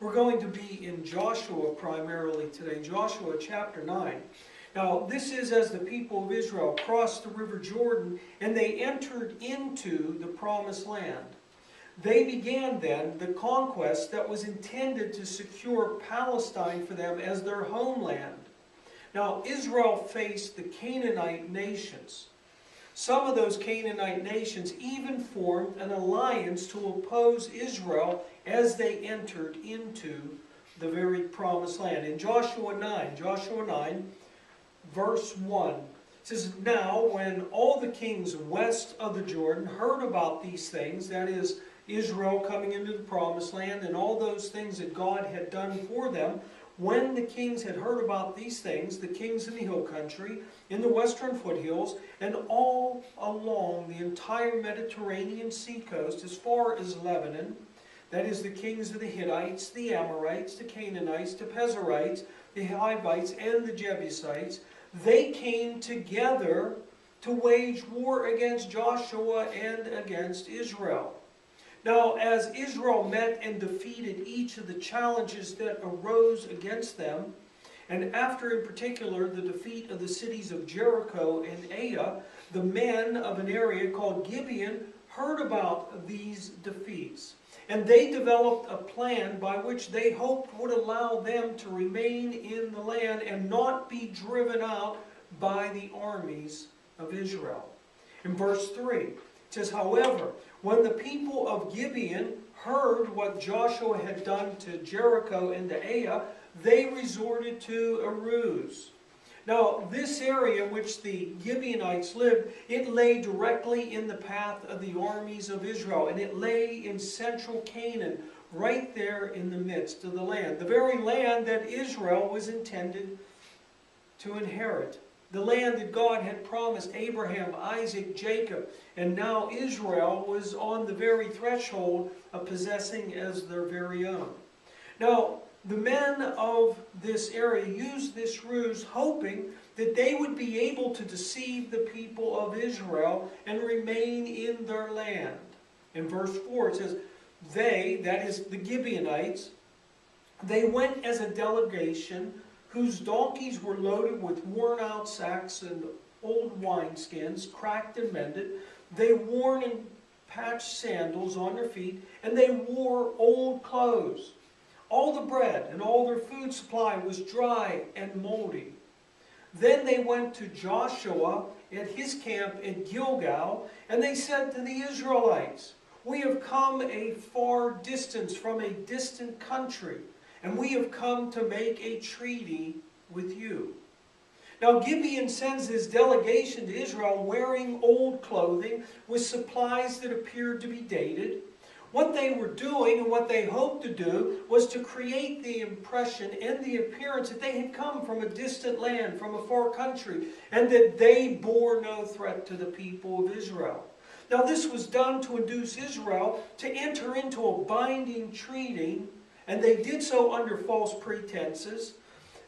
We're going to be in Joshua primarily today, Joshua chapter 9. Now, this is as the people of Israel crossed the river Jordan and they entered into the promised land. They began then the conquest that was intended to secure Palestine for them as their homeland. Now, Israel faced the Canaanite nations. Some of those Canaanite nations even formed an alliance to oppose Israel as they entered into the very promised land. In Joshua 9, verse 1, it says, "Now when all the kings west of the Jordan heard about these things," that is, Israel coming into the promised land and all those things that God had done for them, when the kings had heard about these things, the kings in the hill country, in the western foothills, and all along the entire Mediterranean sea coast as far as Lebanon, that is the kings of the Hittites, the Amorites, the Canaanites, the Perizzites, the Hivites, and the Jebusites, they came together to wage war against Joshua and against Israel. Now, as Israel met and defeated each of the challenges that arose against them, and after in particular the defeat of the cities of Jericho and Ai, the men of an area called Gibeon heard about these defeats. And they developed a plan by which they hoped would allow them to remain in the land and not be driven out by the armies of Israel. In verse 3, it says, "However, when the people of Gibeon heard what Joshua had done to Jericho and to Ai, they resorted to a ruse." Now, this area in which the Gibeonites lived, it lay directly in the path of the armies of Israel, and it lay in central Canaan, right there in the midst of the land. The very land that Israel was intended to inherit. The land that God had promised Abraham, Isaac, Jacob, and now Israel was on the very threshold of possessing as their very own. Now, the men of this area used this ruse, hoping that they would be able to deceive the people of Israel and remain in their land. In verse 4 it says, "They," that is the Gibeonites, "they went as a delegation whose donkeys were loaded with worn-out sacks and old wineskins, cracked and mended. They wore and patched sandals on their feet, and they wore old clothes. All the bread and all their food supply was dry and moldy. Then they went to Joshua at his camp at Gilgal, and they said to the Israelites, 'We have come a far distance from a distant country, and we have come to make a treaty with you.' Now Gibeon sends his delegation to Israel wearing old clothing with supplies that appeared to be dated. What they were doing and what they hoped to do was to create the impression and the appearance that they had come from a distant land, from a far country, and that they bore no threat to the people of Israel. Now this was done to induce Israel to enter into a binding treaty, and they did so under false pretenses,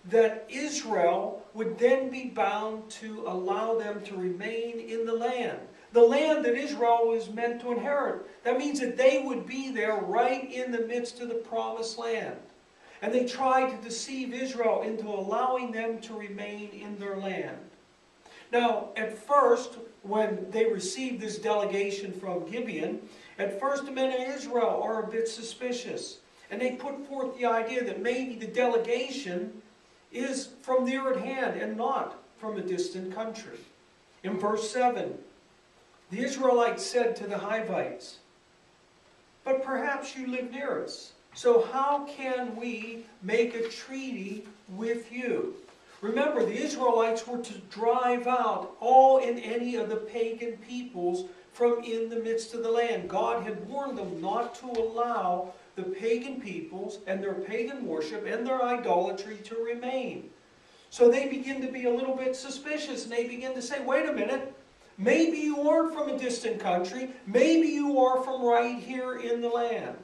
that Israel would then be bound to allow them to remain in the land that Israel was meant to inherit. That means that they would be there right in the midst of the promised land. And they tried to deceive Israel into allowing them to remain in their land. Now, at first, when they received this delegation from Gibeon, at first the men of Israel are a bit suspicious. And they put forth the idea that maybe the delegation is from near at hand and not from a distant country. In verse 7, the Israelites said to the Hivites, "But perhaps you live near us, so how can we make a treaty with you?" Remember, the Israelites were to drive out all and any of the pagan peoples from in the midst of the land. God had warned them not to allow the pagan peoples and their pagan worship and their idolatry to remain. So they begin to be a little bit suspicious, and they begin to say, "Wait a minute, maybe you aren't from a distant country, maybe you are from right here in the land."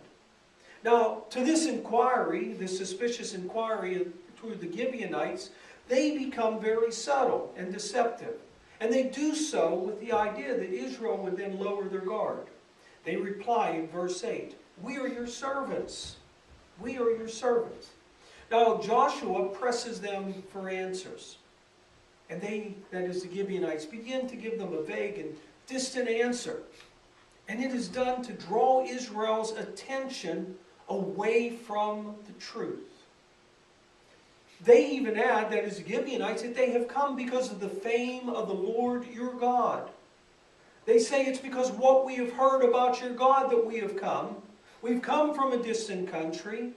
Now, to this inquiry, this suspicious inquiry to the Gibeonites, they become very subtle and deceptive. And they do so with the idea that Israel would then lower their guard. They reply in verse 8, "We are your servants. We are your servants. Now Joshua presses them for answers. And they, that is the Gibeonites, begin to give them a vague and distant answer. And it is done to draw Israel's attention away from the truth. They even add, that is the Gibeonites, that they have come because of the fame of the Lord your God. They say it's because of what we have heard about your God that we have come. We've come from a distant country.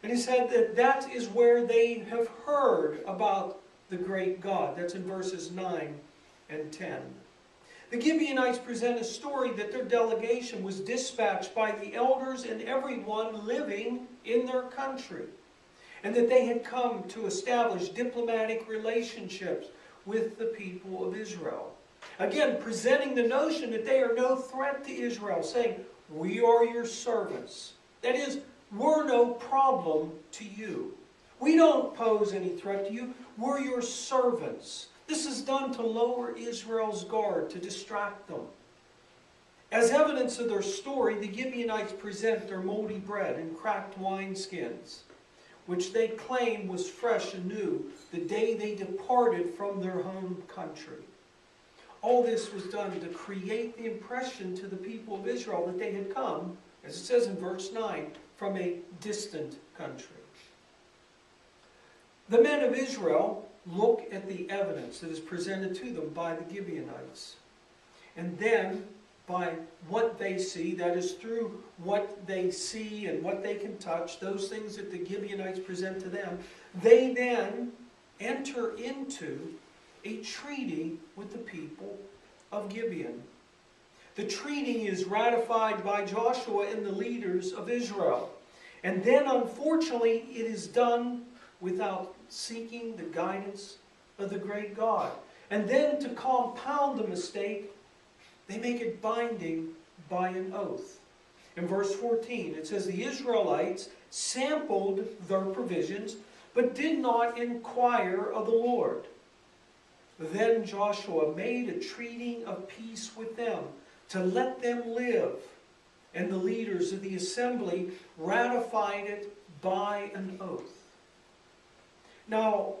And he said that that is where they have heard about the great God. That's in verses 9 and 10. The Gibeonites present a story that their delegation was dispatched by the elders and everyone living in their country, and that they had come to establish diplomatic relationships with the people of Israel. Again, presenting the notion that they are no threat to Israel, saying, we are your servants. That is, we're no problem to you. We don't pose any threat to you. We're your servants. This is done to lower Israel's guard, to distract them. As evidence of their story, the Gibeonites present their moldy bread and cracked wineskins, which they claim was fresh and new the day they departed from their home country. All this was done to create the impression to the people of Israel that they had come, as it says in verse 9, from a distant country. The men of Israel look at the evidence that is presented to them by the Gibeonites. And then, by what they see, that is through what they see and what they can touch, those things that the Gibeonites present to them, they then enter into a treaty with the people of Gibeon. The treaty is ratified by Joshua and the leaders of Israel. And then, unfortunately, it is done without seeking the guidance of the great God. And then, to compound the mistake, they make it binding by an oath. In verse 14, it says, the Israelites sampled their provisions, but did not inquire of the Lord. Then Joshua made a treaty of peace with them, to let them live. And the leaders of the assembly ratified it by an oath. Now,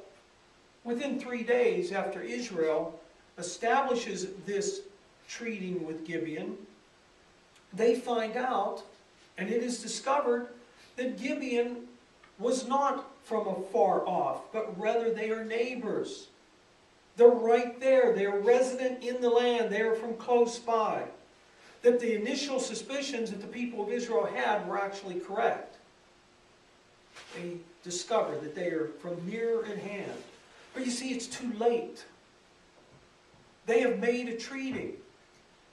within 3 days after Israel establishes this treaty with Gibeon, they find out, and it is discovered, that Gibeon was not from afar off, but rather they are neighbors. They're right there. They're resident in the land. They are from close by. That the initial suspicions that the people of Israel had were actually correct. They discover that they are from near at hand. But you see, it's too late. They have made a treaty.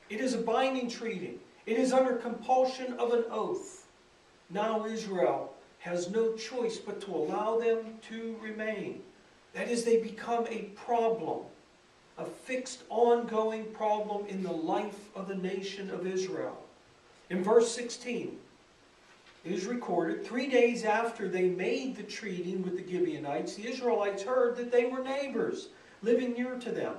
It is a binding treaty. It is under compulsion of an oath. Now Israel has no choice but to allow them to remain. That is, they become a problem, a fixed, ongoing problem in the life of the nation of Israel. In verse 16, it is recorded, 3 days after they made the treaty with the Gibeonites, the Israelites heard that they were neighbors, living near to them.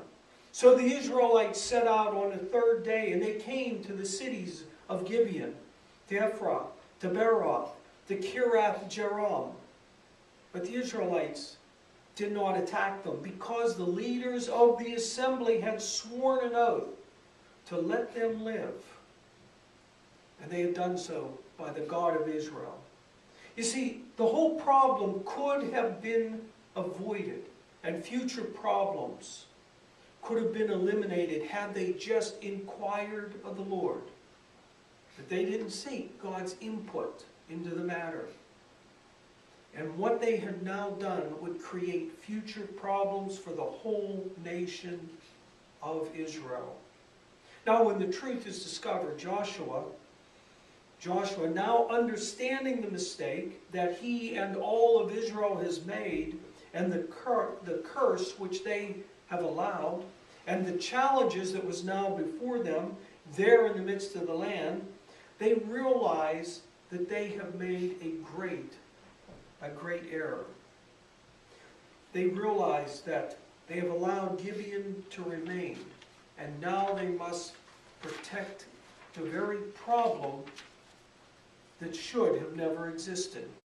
So the Israelites set out on the 3rd day, and they came to the cities of Gibeon, to Ephrath, to Beeroth, to Kiriath Jearim. But the Israelites did not attack them, because the leaders of the assembly had sworn an oath to let them live. And they had done so by the God of Israel. You see, the whole problem could have been avoided, and future problems could have been eliminated had they just inquired of the Lord. But they didn't seek God's input into the matter. And what they had now done would create future problems for the whole nation of Israel. Now, when the truth is discovered, Joshua, now understanding the mistake that he and all of Israel has made, and the curse which they have allowed, and the challenges that was now before them, there in the midst of the land, they realize that they have made a great error. They realize that they have allowed Gibeon to remain, and now they must protect the very problem that should have never existed.